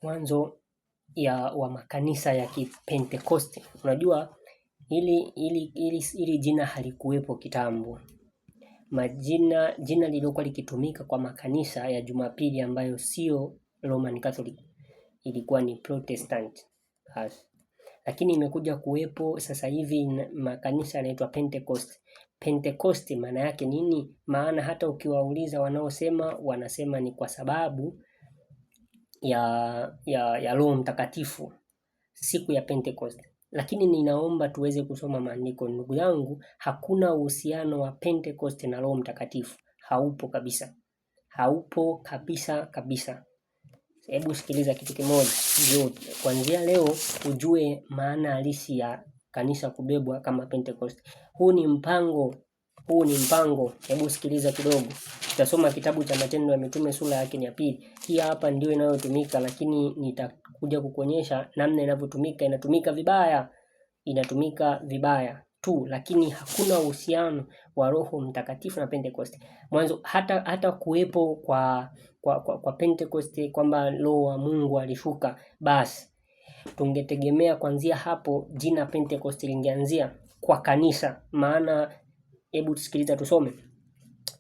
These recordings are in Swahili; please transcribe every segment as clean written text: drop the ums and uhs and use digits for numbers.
mwanzo wa makanisa ya Kipentekoste. Unajua ili jina halikuwepo kitambo. Jina lililokuwa likitumika kwa makanisa ya Jumapili ambayo sio Roman Catholic ilikuwa ni Protestant. Lakini imekuja kuwepo sasa hivi makanisa yanaitwa Pentecost. Pentecost maana yake nini? Maana hata ukiwauliza wanaosema wanasema ni kwa sababu ya Roho Mtakatifu, siku ya Pentecost. Lakini ninaomba tuweze kusoma maandiko ndugu yangu, hakuna uhusiano wa Pentecost na Roho Mtakatifu. Haupo kabisa. Haupo kabisa. Hebu sikiliza kitu kimoja, ndio kuanzia leo ujue maana halisi ya kanisa kubebwa kama Pentecost. Huu ni mpango. Hebu sikiliza kidogo. Tutasoma kitabu cha Matendo ya Mitume sura yake ya 2. Hii hapa ndio inayotumika, lakini nitakuja kukuonyesha namna inavyotumika. Inatumika vibaya tu, lakini hakuna uhusiano wa Roho Mtakatifu na Pentecost. Mwanzo hata kuwepo kwa Pentecost kwamba Roho wa Mungu alishuka, basi tungetegemea kuanzia hapo jina Pentecost lingeanzia kwa kanisa. Maana hebu tusikiliza, tusome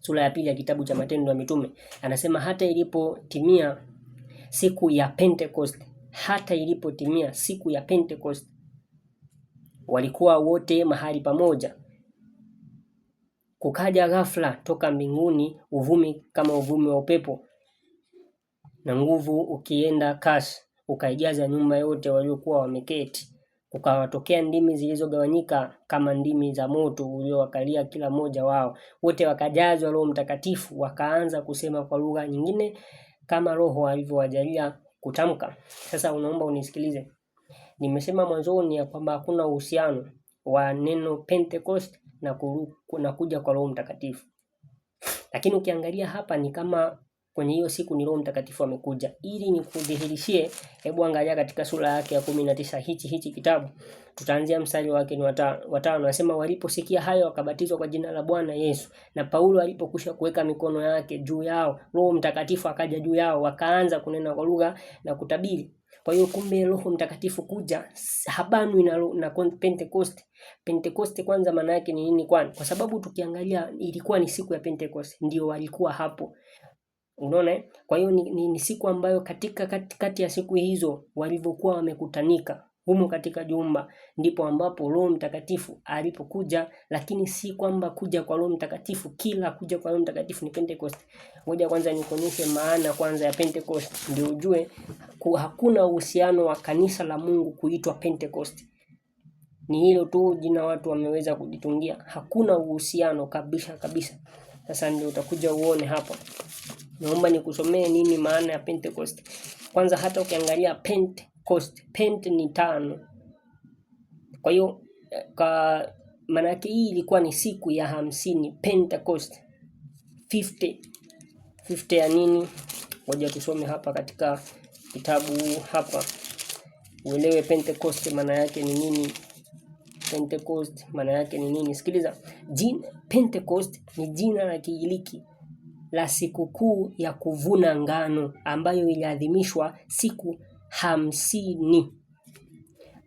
sura ya 2 ya kitabu cha Matendo ya Mitume. Anasema hata ilipotimia siku ya Pentecost, walikuwa wote mahali pamoja. Kukaja ghafla toka mbinguni uvumi kama uvumi wa upepo, na nguvu ukienda kasi ukaijaza nyumba yote waliokuwa wameketi. Kukawatokea ndimi zilizogawanyika kama ndimi za moto uliowakalia kila mmoja wao. Wote wakajazwa Roho Mtakatifu, wakaanza kusema kwa lugha nyingine kama Roho alivyowajalia kutamka. Sasa unaomba unisikilize. Nimesema mwanzoni ya kwamba hakuna uhusiano wa neno Pentecost na kuja kwa Roho Mtakatifu. Lakini ukiangalia hapa ni kama kwenye hiyo siku ni Roho Mtakatifu amekuja. Ili nikudhihirishie, hebu angalia katika sura yake ya 19 hichi kitabu. Tutaanzia mstari wake ni 5. Anasema waliposikia hayo wakabatizwa kwa jina la Bwana Yesu. Na Paulo alipokwisha kuweka mikono yake juu yao, Roho Mtakatifu akaja juu yao, wakaanza kunena kwa lugha na kutabiri. Kwa hiyo kumbe Roho Mtakatifu kuja habanwi na Pentecost. Pentecost kwanza maana yake ni nini kwani? Kwa sababu tukiangalia ilikuwa ni siku ya Pentecost, ndio walikuwa hapo. Unaona? Kwa hiyo ni siku ambayo katikati ya siku hizo walivyokuwa wamekutanika humo katika jumba, ndipo ambapo Roho Mtakatifu alipokuja. Lakini si kwamba kuja kwa Roho Mtakatifu, kila kuja kwa Roho Mtakatifu ni Pentecost. Ngoja kwanza nikuonyeshe maana kwanza ya Pentecost ndio ujue hakuna uhusiano wa kanisa la Mungu kuitwa Pentecost. Ni hilo tu jina watu wameweza kujitungia, hakuna uhusiano kabisa. Sasa ndio utakuja uone hapa. Naomba nikusomee nini maana ya Pentecost. Kwanza hata ukiangalia Pentecost, Pent ni 5. Kwa hiyo maana yake hii ilikuwa ni siku ya 50, Pentecost 50 ya nini? Ngoja tusome hapa katika kitabu hapa uelewe Pentecost maana yake ni nini. Pentecost maana yake ni nini? Sikiliza. Pentecost ni jina la Kigiriki la sikukuu ya kuvuna ngano ambayo iliadhimishwa siku 50.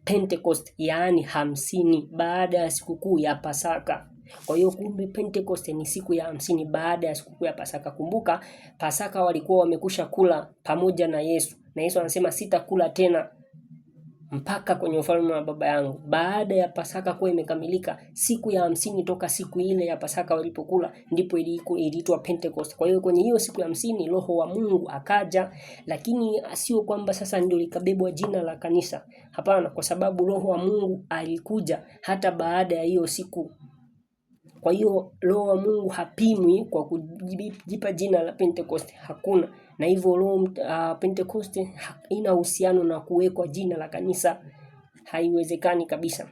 Pentecost yaani 50 baada ya sikukuu ya Pasaka. Kwa hiyo kumbe Pentecost ni siku ya 50 baada ya sikukuu ya Pasaka. Kumbuka Pasaka walikuwa wamekusha kula pamoja na Yesu. Na Yesu anasema sitakula tena mpaka kwenye ufalme wa Baba yangu. Baada ya Pasaka kuwa imekamilika, siku ya 50 toka siku ile ya Pasaka walipokula, ndipo iliitwa Pentecost. Kwa hiyo kwenye hiyo siku ya 50 Roho wa Mungu akaja, lakini sio kwamba sasa ndio likabebwa jina la kanisa. Hapana, kwa sababu Roho wa Mungu alikuja hata baada ya hiyo siku. Kwa hiyo Roho wa Mungu hapimwi kwa kujipa jina la Pentecost, hakuna. Na hivyo Roho Pentecost ina uhusiano na kuwekwa jina la kanisa. Haiwezekani kabisa.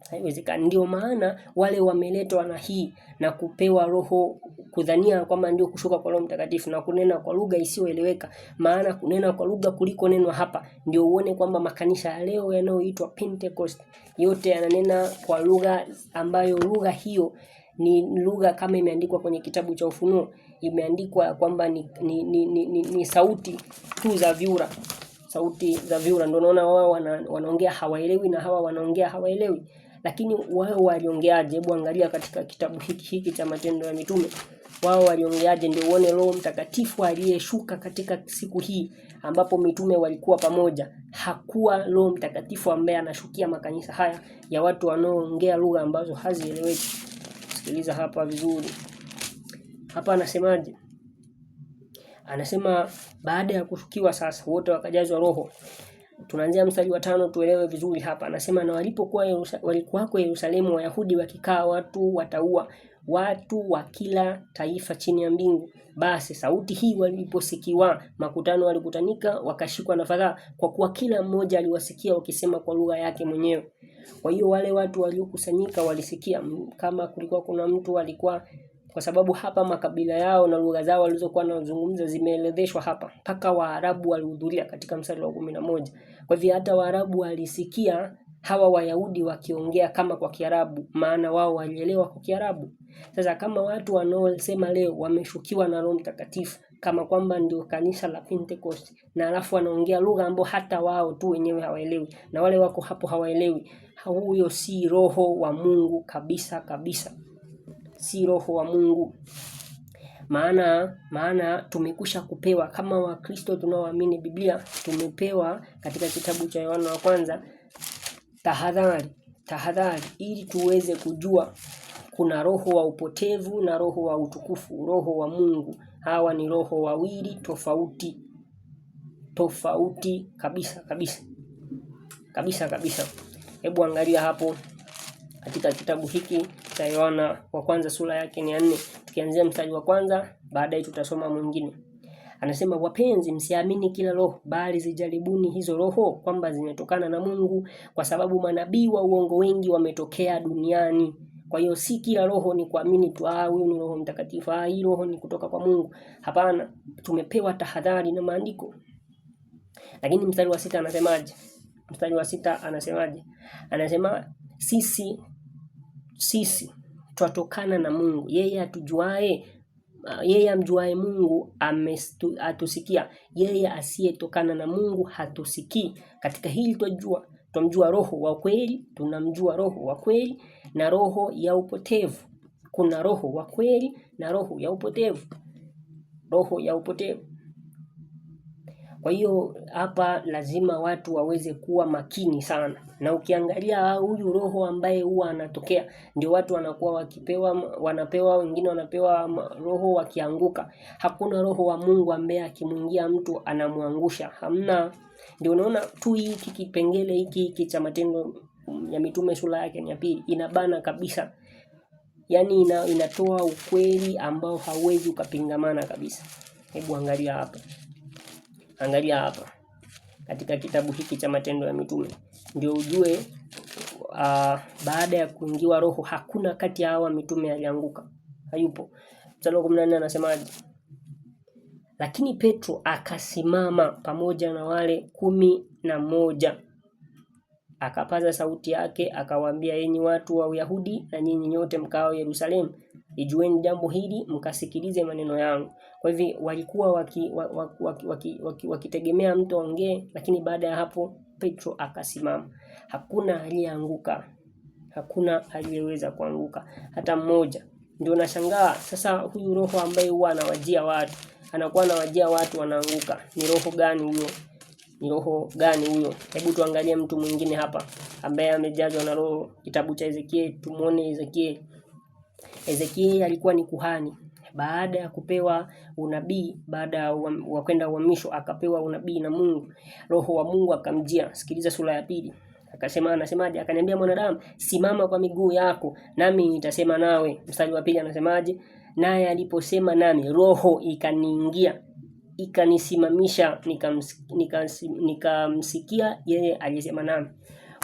Haiwezekani. Ndio maana wale wameletwa na hii na kupewa roho kudhania kwamba ndio kushuka kwa Roho Mtakatifu na kunena kwa lugha isiyoeleweka. Maana kunena kwa lugha kuliko neno hapa ndio uone kwamba makanisa ya leo yanayoitwa Pentecost yote yananena kwa lugha ambayo lugha hiyo ni lugha kama imeandikwa kwenye kitabu cha Ufunuo, imeandikwa kwamba ni sauti tu za vyura. sauti za vyura. Ndio unaona wao wanaongea hawaelewi na hawa wanaongea hawaelewi. Lakini wao waliongeaje? Hebu angalia katika kitabu hiki cha Matendo ya Mitume. Wao waliongeaje ndio uone Roho Mtakatifu aliyeshuka katika siku hii ambapo mitume walikuwa pamoja. Hakuwa Roho Mtakatifu ambaye anashukia makanisa haya ya watu wanaoongea lugha ambazo hazieleweki. Sikiliza hapa vizuri. Hapa anasemaje? Anasema baada ya kushukiwa sasa wote wakajazwa Roho. Tunaanzia mstari wa 5 tuelewe vizuri hapa. Anasema na walikuwako Yerusalemu Wayahudi wakikaa watu wataua, watu wa kila taifa chini ya mbingu. Basi sauti hii waliposikiwa, makutano walikutanika wakashikwa na fadhaa, kwa kuwa kila mmoja aliwasikia wakisema kwa lugha yake mwenyewe. Kwa hiyo wale watu waliokusanyika walisikia. Kama kulikuwa kuna mtu alikuwa, kwa sababu hapa makabila yao na lugha zao walizokuwa wanazungumza zimeelezeshwa hapa, mpaka Waarabu walihudhuria katika mstari wa 11. Kwa hivyo hata Waarabu walisikia hawa Wayahudi wakiongea kama kwa Kiarabu, maana wao walielewa kwa Kiarabu. Sasa kama watu wanaosema leo wameshukiwa na Roho Mtakatifu kama kwamba ndio kanisa la Pentecost, na alafu wanaongea lugha ambayo hata wao tu wenyewe hawaelewi na wale wako hapo hawaelewi, huyo si Roho wa Mungu kabisa kabisa. Si Roho wa Mungu. Maana tumekusha kupewa kama Wakristo tunaoamini Biblia, tumepewa katika kitabu cha Yohana wa kwanza tahadhari ili tuweze kujua kuna roho wa upotevu na roho wa utukufu, roho wa Mungu. Hawa ni roho wawili tofauti kabisa. Hebu angalia hapo katika kitabu hiki cha Yohana wa kwanza sura yake ni 4. Tukianzia mstari wa 1, baadaye tutasoma mwingine. Anasema, wapenzi, msiamini kila roho, bali zijaribuni hizo roho kwamba zimetokana na Mungu, kwa sababu manabii wa uongo wengi wametokea duniani. Kwa hiyo si kila roho ni kuamini tu, huyu ni Roho Mtakatifu, hii roho ni kutoka kwa Mungu. Hapana, tumepewa tahadhari na maandiko. Lakini mstari wa 6 anasemaje? Anasema sisi twatokana na Mungu. Yeye amjuae Mungu atusikia. Yeye asiyetokana na Mungu hatusikii. Katika hili twamjua roho wa kweli, tunamjua roho wa kweli na roho ya upotevu. Kuna roho wa kweli na roho ya upotevu. Kwa hiyo hapa lazima watu waweze kuwa makini sana. Na ukiangalia huyu roho ambaye huwa anatokea, ndio watu wanapewa wengine wanapewa roho wakianguka. Hakuna roho wa Mungu ambaye akimwingia mtu anamuangusha. Hamna. Ndio unaona tu hiki kipengele hiki cha Matendo ya Mitume sura yake ya 2 inabana kabisa. Yaani inatoa ukweli ambao hauwezi ukapingamana kabisa. Hebu angalia hapa katika kitabu hiki cha Matendo ya Mitume, ndio ujue baada ya kuingiwa roho hakuna kati ya hawa mitume alianguka. Hayupo. Mstari wa 14 anasemaje? Lakini Petro akasimama pamoja na wale 11, akapaza sauti yake akawaambia, enyi watu wa Uyahudi na nyinyi nyote mkao Yerusalemu, ijueni jambo hili mkasikilize maneno yangu. Kwa hivyo walikuwa wakitegemea mtu aongee, lakini baada ya hapo Petro akasimama. Hakuna aliyeanguka. Hakuna aliyeweza kuanguka hata mmoja. Ndio nashangaa sasa, huyu roho ambaye huwa anawajia watu wanaanguka, ni roho gani huyo? Hebu tuangalie mtu mwingine hapa ambaye amejazwa na roho. Kitabu cha Ezekiel, tumuone Ezekiel alikuwa ni kuhani. Baada ya kupewa unabii, baada ya kwenda uhamisho, akapewa unabii na Mungu. Roho wa Mungu akamjia. Sikiliza sura ya 2. Anasemaje? Akaniambia, mwanadamu, simama kwa miguu yako nami nitasema nawe. Mstari wa 2 anasemaje? Naye aliposema nami, roho ikaniingia, ikanisimamisha, nikamsikia yeye aliyesema nami.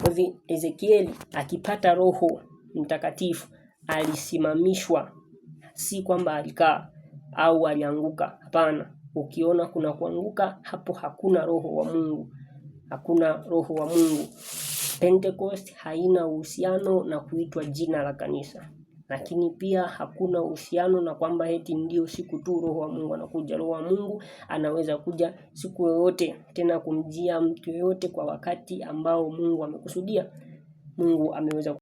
Kwa hivyo Ezekiel akipata Roho Mtakatifu alisimamishwa, si kwamba alikaa au alianguka. Hapana. Ukiona kuna kuanguka, hapo hakuna roho wa Mungu. Pentecost haina uhusiano na kuitwa jina la kanisa. lakini pia hakuna uhusiano na kwamba eti ndio siku tu roho wa Mungu anakuja. Roho wa Mungu anaweza kuja siku yoyote, tena kumjia mtu yoyote kwa wakati ambao Mungu amekusudia. Mungu ameweza